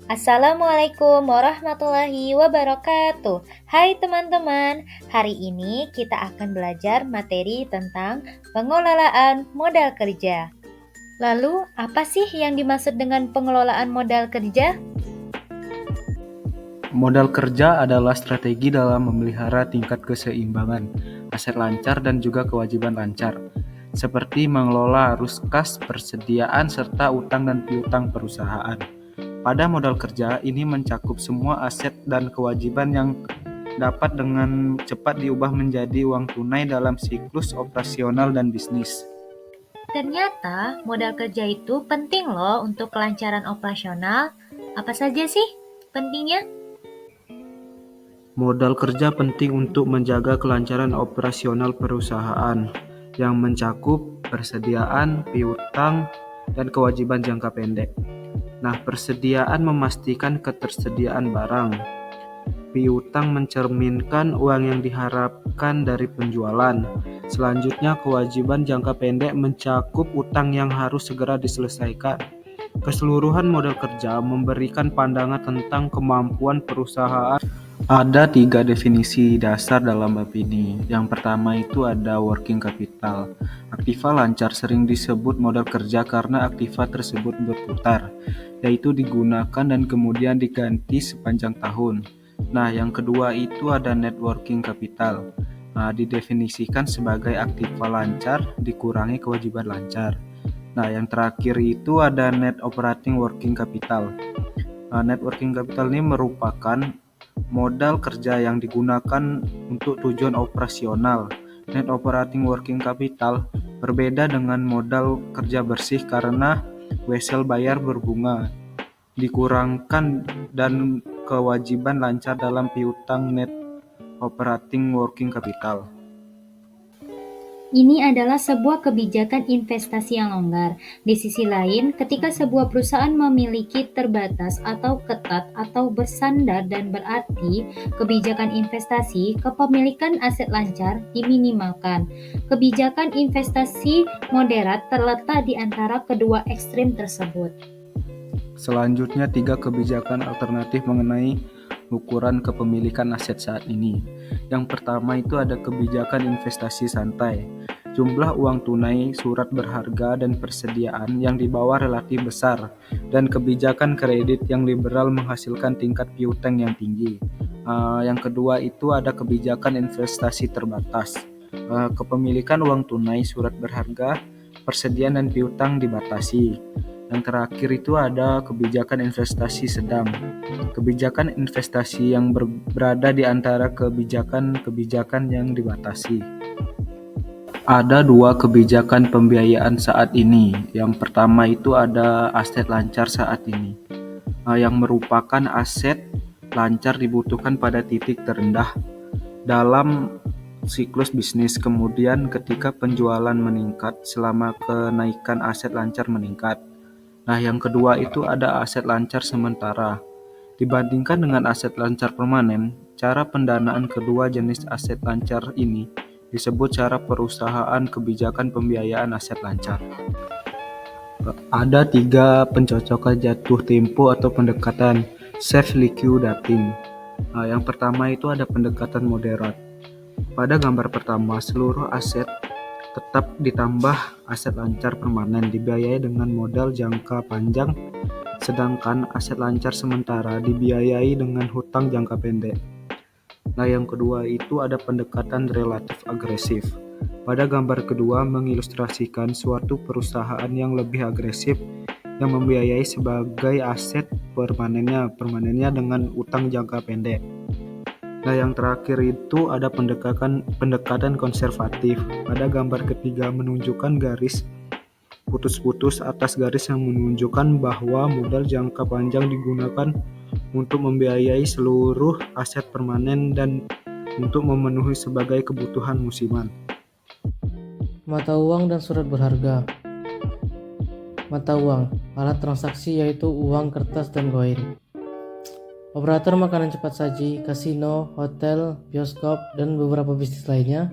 Assalamualaikum warahmatullahi wabarakatuh. Hai teman-teman, hari ini kita akan belajar materi tentang pengelolaan modal kerja. Lalu, apa sih yang dimaksud dengan pengelolaan modal kerja? Modal kerja adalah strategi dalam memelihara tingkat keseimbangan, aset lancar dan juga kewajiban lancar, seperti mengelola arus kas, persediaan, serta utang dan piutang perusahaan. Pada modal kerja, ini mencakup semua aset dan kewajiban yang dapat dengan cepat diubah menjadi uang tunai dalam siklus operasional dan bisnis. Ternyata modal kerja itu penting loh untuk kelancaran operasional. Apa saja sih pentingnya? Modal kerja penting untuk menjaga kelancaran operasional perusahaan yang mencakup persediaan, piutang, dan kewajiban jangka pendek. Nah, persediaan memastikan ketersediaan barang. Piutang mencerminkan uang yang diharapkan dari penjualan. Selanjutnya, kewajiban jangka pendek mencakup utang yang harus segera diselesaikan. Keseluruhan modal kerja memberikan pandangan tentang kemampuan perusahaan. Ada 3 definisi dasar dalam bab ini. Yang pertama itu ada working capital. Aktiva lancar sering disebut modal kerja karena aktiva tersebut berputar, yaitu digunakan dan kemudian diganti sepanjang tahun. Nah, yang kedua itu ada net working capital. Nah, didefinisikan sebagai aktiva lancar dikurangi kewajiban lancar. Nah, yang terakhir itu ada net operating working capital. Net working capital ini merupakan modal kerja yang digunakan untuk tujuan operasional. Net operating working capital berbeda dengan modal kerja bersih karena wesel bayar berbunga, dikurangkan dan kewajiban lancar dalam piutang net operating working capital. Ini adalah sebuah kebijakan investasi yang longgar. Di sisi lain, ketika sebuah perusahaan memiliki terbatas atau ketat atau bersandar dan berarti kebijakan investasi kepemilikan aset lancar diminimalkan. Kebijakan investasi moderat terletak di antara kedua ekstrim tersebut. Selanjutnya, 3 kebijakan alternatif mengenai ukuran kepemilikan aset saat ini. Yang pertama itu ada kebijakan investasi santai. Jumlah uang tunai, surat berharga, dan persediaan yang di bawah relatif besar, dan kebijakan kredit yang liberal menghasilkan tingkat piutang yang tinggi. Yang kedua itu ada kebijakan investasi terbatas. Kepemilikan uang tunai, surat berharga, persediaan dan piutang dibatasi. Yang terakhir itu ada kebijakan investasi sedang. Kebijakan investasi yang berada di antara kebijakan-kebijakan yang dibatasi. Ada 2 kebijakan pembiayaan saat ini. Yang pertama itu ada aset lancar saat ini, yang merupakan aset lancar dibutuhkan pada titik terendah dalam siklus bisnis. Kemudian ketika penjualan meningkat selama kenaikan aset lancar meningkat. Nah, yang kedua itu ada aset lancar sementara. Dibandingkan dengan aset lancar permanen, cara pendanaan kedua jenis aset lancar ini disebut cara perusahaan kebijakan pembiayaan aset lancar. Ada 3 pencocokan jatuh tempo atau pendekatan self-liquidating. Yang pertama itu ada pendekatan moderat. Pada gambar pertama, seluruh aset tetap ditambah aset lancar permanen dibiayai dengan modal jangka panjang, sedangkan aset lancar sementara dibiayai dengan hutang jangka pendek. Nah, yang kedua itu ada pendekatan relatif agresif. Pada gambar kedua mengilustrasikan suatu perusahaan yang lebih agresif yang membiayai sebagai aset permanennya dengan utang jangka pendek. Nah, yang terakhir itu ada pendekatan konservatif. Pada gambar ketiga menunjukkan garis putus-putus atas garis yang menunjukkan bahwa modal jangka panjang digunakan untuk membiayai seluruh aset permanen dan untuk memenuhi sebagai kebutuhan musiman. Mata uang dan surat berharga. Mata uang, alat transaksi yaitu uang kertas dan koin. Operator makanan cepat saji, kasino, hotel, bioskop, dan beberapa bisnis lainnya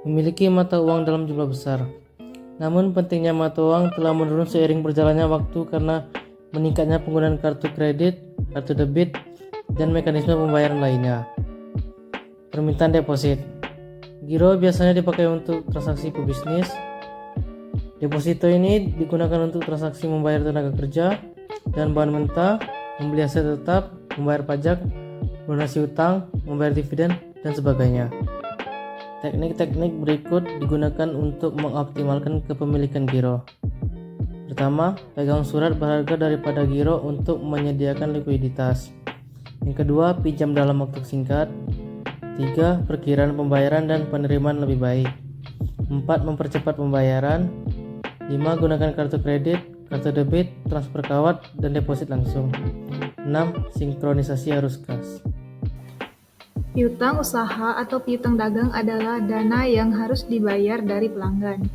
memiliki mata uang dalam jumlah besar. Namun pentingnya mata uang telah menurun seiring berjalannya waktu karena meningkatnya penggunaan kartu kredit, kartu debit, dan mekanisme pembayaran lainnya. Permintaan deposit. Giro biasanya dipakai untuk transaksi pebisnis. Deposito ini digunakan untuk transaksi membayar tenaga kerja dan bahan mentah, membeli aset tetap, membayar pajak, lunasi utang, membayar dividen, dan sebagainya. Teknik-teknik berikut digunakan untuk mengoptimalkan kepemilikan giro. Pertama, pegang surat berharga daripada giro untuk menyediakan likuiditas. Yang kedua, pinjam dalam waktu singkat. 3. Perkiraan pembayaran dan penerimaan lebih baik. 4. Mempercepat pembayaran. 5. Gunakan kartu kredit, kartu debit, transfer kawat, dan deposit langsung. 6. Sinkronisasi arus kas. Piutang usaha atau piutang dagang adalah dana yang harus dibayar dari pelanggan.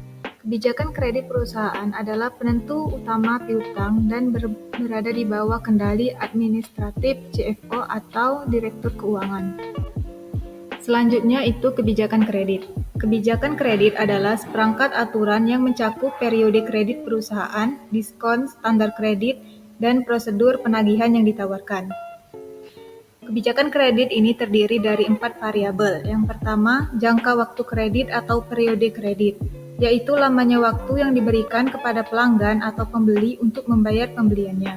Kebijakan kredit perusahaan adalah penentu utama piutang dan berada di bawah kendali administratif CFO atau Direktur Keuangan. Selanjutnya itu kebijakan kredit. Kebijakan kredit adalah seperangkat aturan yang mencakup periode kredit perusahaan, diskon, standar kredit, dan prosedur penagihan yang ditawarkan. Kebijakan kredit ini terdiri dari 4 variabel. Yang pertama, jangka waktu kredit atau periode kredit, yaitu lamanya waktu yang diberikan kepada pelanggan atau pembeli untuk membayar pembeliannya.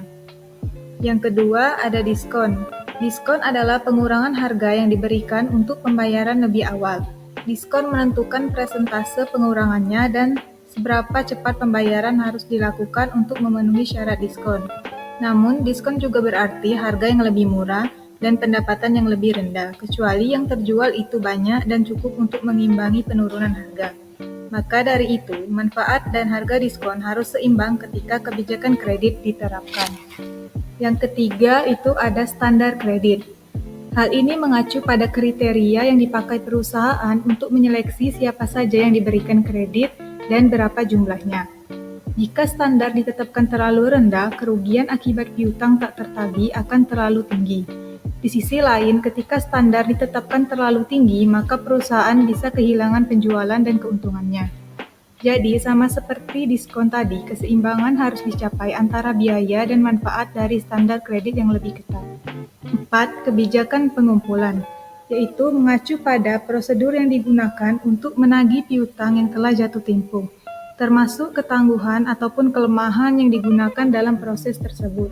Yang kedua, ada diskon. Diskon adalah pengurangan harga yang diberikan untuk pembayaran lebih awal. Diskon menentukan persentase pengurangannya dan seberapa cepat pembayaran harus dilakukan untuk memenuhi syarat diskon. Namun, diskon juga berarti harga yang lebih murah dan pendapatan yang lebih rendah, kecuali yang terjual itu banyak dan cukup untuk mengimbangi penurunan harga. Maka dari itu, manfaat dan harga diskon harus seimbang ketika kebijakan kredit diterapkan. Yang ketiga itu ada standar kredit. Hal ini mengacu pada kriteria yang dipakai perusahaan untuk menyeleksi siapa saja yang diberikan kredit dan berapa jumlahnya. Jika standar ditetapkan terlalu rendah, kerugian akibat piutang tak tertagih akan terlalu tinggi. Di sisi lain, ketika standar ditetapkan terlalu tinggi, maka perusahaan bisa kehilangan penjualan dan keuntungannya. Jadi, sama seperti diskon tadi, keseimbangan harus dicapai antara biaya dan manfaat dari standar kredit yang lebih ketat. 4. Kebijakan pengumpulan, yaitu mengacu pada prosedur yang digunakan untuk menagih piutang yang telah jatuh tempo, termasuk ketangguhan ataupun kelemahan yang digunakan dalam proses tersebut.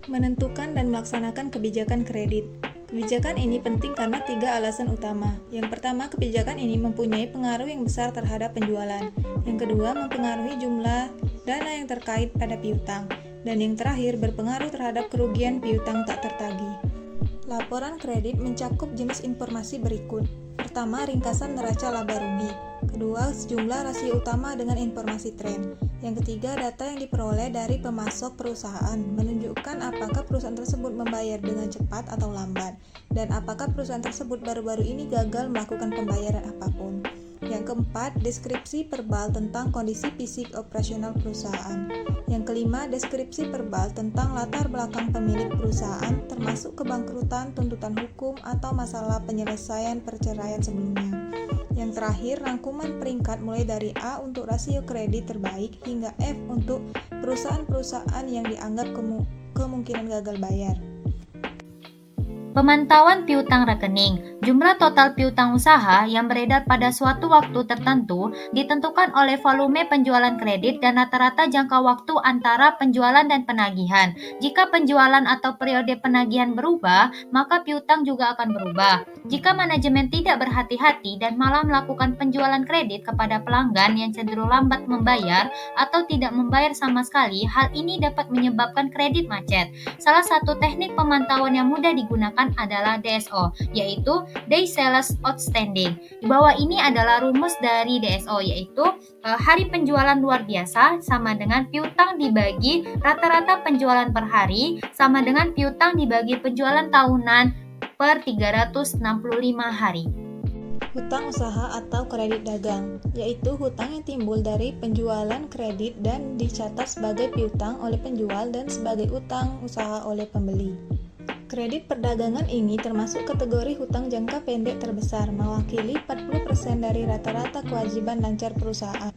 Menentukan dan melaksanakan kebijakan kredit. Kebijakan ini penting karena 3 alasan utama. Yang pertama, kebijakan ini mempunyai pengaruh yang besar terhadap penjualan. Yang kedua, mempengaruhi jumlah dana yang terkait pada piutang. Dan yang terakhir, berpengaruh terhadap kerugian piutang tak tertagih. Laporan kredit mencakup jenis informasi berikut. Pertama, ringkasan neraca laba rugi. Kedua, sejumlah rasio utama dengan informasi tren. Yang ketiga, data yang diperoleh dari pemasok perusahaan menunjukkan apakah perusahaan tersebut membayar dengan cepat atau lambat, dan apakah perusahaan tersebut baru-baru ini gagal melakukan pembayaran apapun. Yang keempat, deskripsi verbal tentang kondisi fisik operasional perusahaan. Yang kelima, deskripsi verbal tentang latar belakang pemilik perusahaan, termasuk kebangkrutan, tuntutan hukum, atau masalah penyelesaian perceraian sebelumnya. Yang terakhir, rangkuman peringkat mulai dari A untuk rasio kredit terbaik hingga F untuk perusahaan-perusahaan yang dianggap kemungkinan gagal bayar. Pemantauan piutang rekening. Jumlah total piutang usaha yang beredar pada suatu waktu tertentu ditentukan oleh volume penjualan kredit dan rata-rata jangka waktu antara penjualan dan penagihan. Jika penjualan atau periode penagihan berubah, maka piutang juga akan berubah. Jika manajemen tidak berhati-hati dan malah melakukan penjualan kredit kepada pelanggan yang cenderung lambat membayar atau tidak membayar sama sekali, hal ini dapat menyebabkan kredit macet. Salah satu teknik pemantauan yang mudah digunakan adalah DSO, yaitu Day Sales Outstanding. Di bawah ini adalah rumus dari DSO, yaitu hari penjualan luar biasa sama dengan piutang dibagi rata-rata penjualan per hari sama dengan piutang dibagi penjualan tahunan per 365 hari. Hutang usaha atau kredit dagang, yaitu hutang yang timbul dari penjualan kredit dan dicatat sebagai piutang oleh penjual dan sebagai utang usaha oleh pembeli. Kredit perdagangan ini termasuk kategori hutang jangka pendek terbesar, mewakili 40% dari rata-rata kewajiban lancar perusahaan.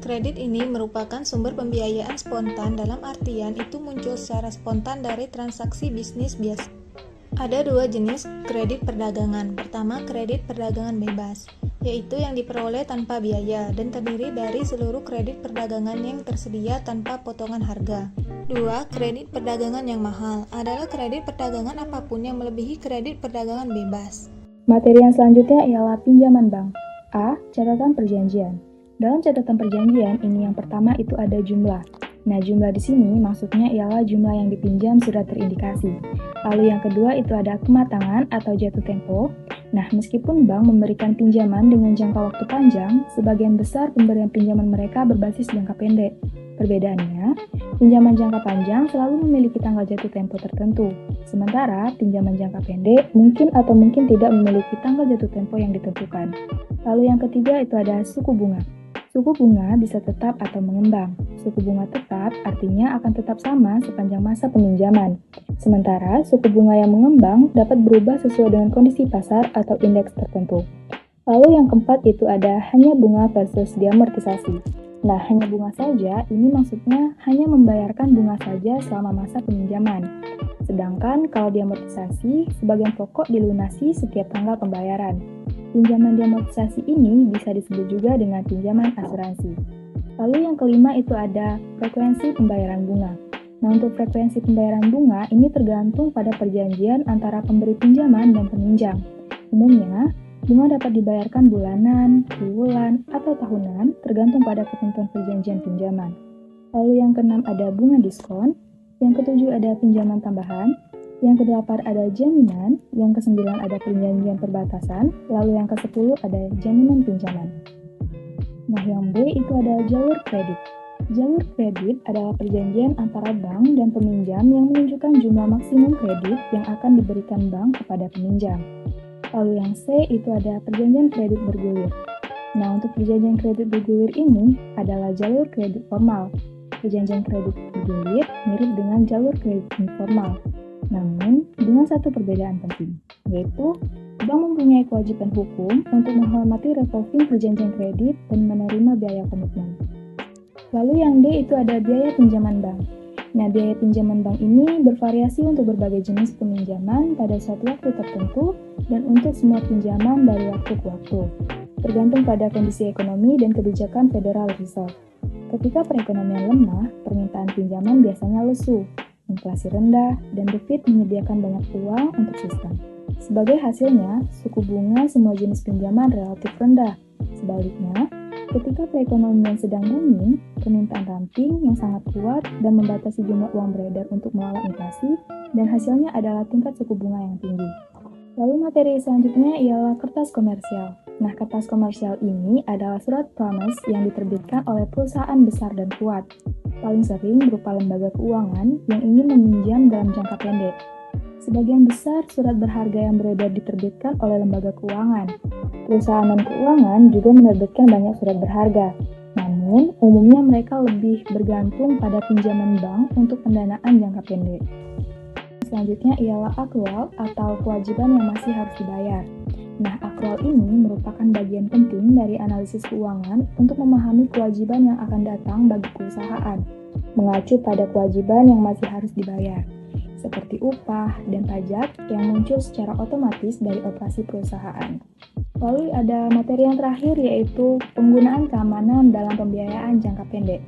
Kredit ini merupakan sumber pembiayaan spontan dalam artian itu muncul secara spontan dari transaksi bisnis biasa. Ada dua jenis kredit perdagangan. Pertama, kredit perdagangan bebas, yaitu yang diperoleh tanpa biaya dan terdiri dari seluruh kredit perdagangan yang tersedia tanpa potongan harga. Dua, kredit perdagangan yang mahal adalah kredit perdagangan apapun yang melebihi kredit perdagangan bebas. Materi yang selanjutnya ialah pinjaman bank. A. Catatan perjanjian. Dalam catatan perjanjian ini yang pertama itu ada jumlah. Nah, jumlah di sini maksudnya ialah jumlah yang dipinjam sudah terindikasi. Lalu yang kedua itu ada kematangan atau jatuh tempo. Nah, meskipun bank memberikan pinjaman dengan jangka waktu panjang, sebagian besar pemberian pinjaman mereka berbasis jangka pendek. Perbedaannya, pinjaman jangka panjang selalu memiliki tanggal jatuh tempo tertentu, sementara pinjaman jangka pendek mungkin atau mungkin tidak memiliki tanggal jatuh tempo yang ditentukan. Lalu yang ketiga itu ada suku bunga. Suku bunga bisa tetap atau mengembang. Suku bunga tetap artinya akan tetap sama sepanjang masa peminjaman. Sementara suku bunga yang mengembang dapat berubah sesuai dengan kondisi pasar atau indeks tertentu. Lalu yang keempat itu ada hanya bunga versus diamortisasi. Nah, hanya bunga saja ini maksudnya hanya membayarkan bunga saja selama masa peminjaman. Sedangkan kalau diamortisasi, sebagian pokok dilunasi setiap tanggal pembayaran. Pinjaman diamortisasi ini bisa disebut juga dengan pinjaman asuransi. Lalu yang kelima itu ada frekuensi pembayaran bunga. Nah, untuk frekuensi pembayaran bunga ini tergantung pada perjanjian antara pemberi pinjaman dan peminjam. Umumnya, bunga dapat dibayarkan bulanan, triwulan, atau tahunan tergantung pada ketentuan perjanjian pinjaman. Lalu yang keenam ada bunga diskon, yang ketujuh ada pinjaman tambahan, yang kedelapan ada jaminan, yang kesembilan ada perjanjian perbatasan, lalu yang ke-10 ada jaminan pinjaman. Nah, yang B itu ada jalur kredit. Jalur kredit adalah perjanjian antara bank dan peminjam yang menunjukkan jumlah maksimum kredit yang akan diberikan bank kepada peminjam. Lalu yang C itu ada perjanjian kredit bergulir. Nah, untuk perjanjian kredit bergulir ini adalah jalur kredit formal. Perjanjian kredit bergulir mirip dengan jalur kredit informal. Namun, dengan satu perbedaan penting, yaitu bank mempunyai kewajiban hukum untuk menghormati revolving perjanjian kredit dan menerima biaya komitmen. Lalu yang D itu ada biaya pinjaman bank. Nah, biaya pinjaman bank ini bervariasi untuk berbagai jenis peminjaman pada suatu waktu tertentu dan untuk semua pinjaman dari waktu ke waktu, tergantung pada kondisi ekonomi dan kebijakan Federal Reserve. Ketika perekonomian lemah, permintaan pinjaman biasanya lesu, inflasi rendah, dan The Fed menyediakan banyak uang untuk sistem. Sebagai hasilnya, suku bunga semua jenis pinjaman relatif rendah. Sebaliknya, ketika perekonomian sedang booming, permintaan ramping yang sangat kuat dan membatasi jumlah uang beredar untuk melawan inflasi, dan hasilnya adalah tingkat suku bunga yang tinggi. Lalu materi selanjutnya ialah kertas komersial. Nah, kertas komersial ini adalah surat promise yang diterbitkan oleh perusahaan besar dan kuat. Paling sering berupa lembaga keuangan yang ingin meminjam dalam jangka pendek. Sebagian besar surat berharga yang beredar diterbitkan oleh lembaga keuangan. Perusahaan dan keuangan juga menerbitkan banyak surat berharga. Namun, umumnya mereka lebih bergantung pada pinjaman bank untuk pendanaan jangka pendek. Selanjutnya ialah akrual atau kewajiban yang masih harus dibayar. Nah, akrual ini merupakan bagian penting dari analisis keuangan untuk memahami kewajiban yang akan datang bagi perusahaan, mengacu pada kewajiban yang masih harus dibayar, seperti upah dan pajak yang muncul secara otomatis dari operasi perusahaan. Lalu ada materi yang terakhir yaitu penggunaan keamanan dalam pembiayaan jangka pendek.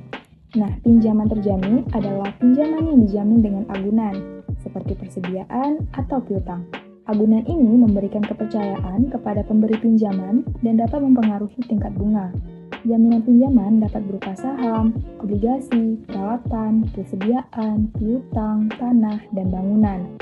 Nah, pinjaman terjamin adalah pinjaman yang dijamin dengan agunan, seperti persediaan atau piutang. Agunan ini memberikan kepercayaan kepada pemberi pinjaman dan dapat mempengaruhi tingkat bunga. Jaminan pinjaman dapat berupa saham, obligasi, peralatan, persediaan, piutang, tanah, dan bangunan.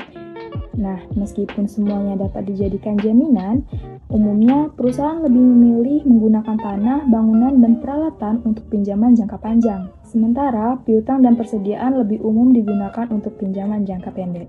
Nah, meskipun semuanya dapat dijadikan jaminan, umumnya perusahaan lebih memilih menggunakan tanah, bangunan, dan peralatan untuk pinjaman jangka panjang. Sementara, piutang dan persediaan lebih umum digunakan untuk pinjaman jangka pendek.